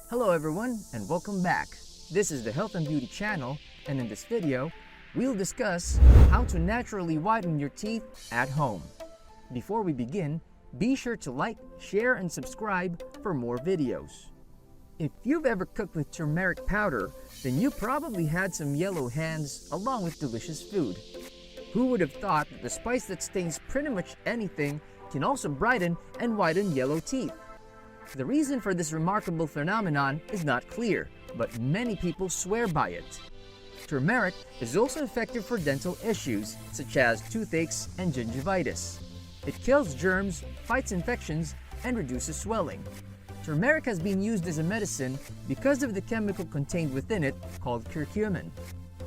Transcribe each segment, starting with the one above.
Hello everyone and welcome back. This is the Health and Beauty channel, and in this video, we'll discuss how to naturally whiten your teeth at home. Before we begin, be sure to like, share, and subscribe for more videos. If you've ever cooked with turmeric powder, then you probably had some yellow hands along with delicious food. Who would have thought that the spice that stains pretty much anything can also brighten and whiten yellow teeth? The reason for this remarkable phenomenon is not clear, but many people swear by it. Turmeric is also effective for dental issues such as toothaches and gingivitis. It kills germs, fights infections, and reduces swelling. Turmeric has been used as a medicine because of the chemical contained within it called curcumin.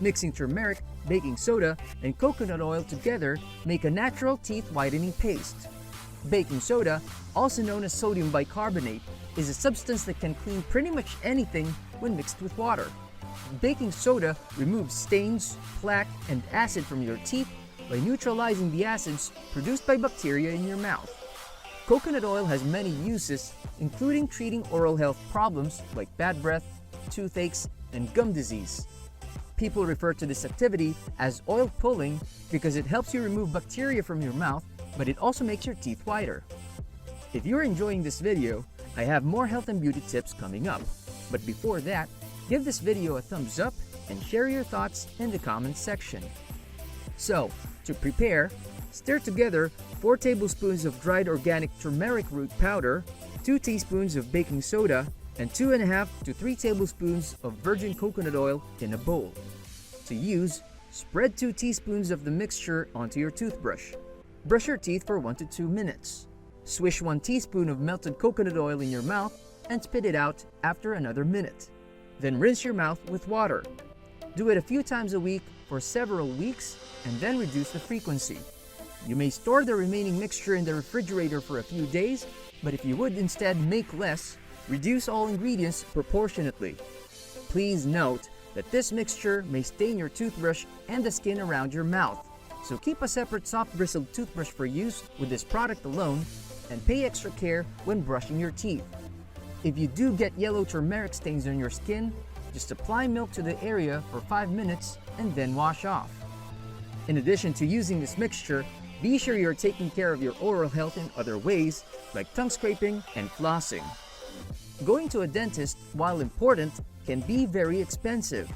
Mixing turmeric, baking soda, and coconut oil together make a natural teeth whitening paste. Baking soda, also known as sodium bicarbonate, is a substance that can clean pretty much anything when mixed with water. Baking soda removes stains, plaque, and acid from your teeth by neutralizing the acids produced by bacteria in your mouth. Coconut oil has many uses, including treating oral health problems like bad breath, toothaches, and gum disease. People refer to this activity as oil pulling because it helps you remove bacteria from your mouth, but it also makes your teeth whiter. If you're enjoying this video, I have more health and beauty tips coming up. But before that, give this video a thumbs up and share your thoughts in the comments section. So, to prepare, stir together 4 tablespoons of dried organic turmeric root powder, 2 teaspoons of baking soda, and 2.5 to 3 tablespoons of virgin coconut oil in a bowl. To use, spread 2 teaspoons of the mixture onto your toothbrush. Brush your teeth for 1 to 2 minutes. Swish 1 teaspoon of melted coconut oil in your mouth and spit it out after another minute. Then rinse your mouth with water. Do it a few times a week for several weeks and then reduce the frequency. You may store the remaining mixture in the refrigerator for a few days, but if you would instead make less, reduce all ingredients proportionately. Please note that this mixture may stain your toothbrush and the skin around your mouth, so keep a separate soft bristled toothbrush for use with this product alone and pay extra care when brushing your teeth. If you do get yellow turmeric stains on your skin, just apply milk to the area for 5 minutes and then wash off. In addition to using this mixture, be sure you're taking care of your oral health in other ways like tongue scraping and flossing. Going to a dentist, while important, can be very expensive.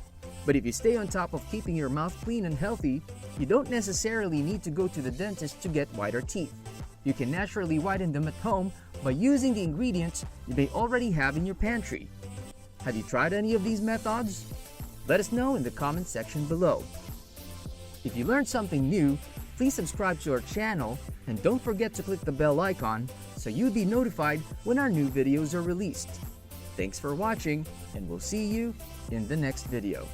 But if you stay on top of keeping your mouth clean and healthy, you don't necessarily need to go to the dentist to get whiter teeth. You can naturally whiten them at home by using the ingredients you may already have in your pantry. Have you tried any of these methods? Let us know in the comment section below. If you learned something new, please subscribe to our channel and don't forget to click the bell icon so you'll be notified when our new videos are released. Thanks for watching, and we'll see you in the next video.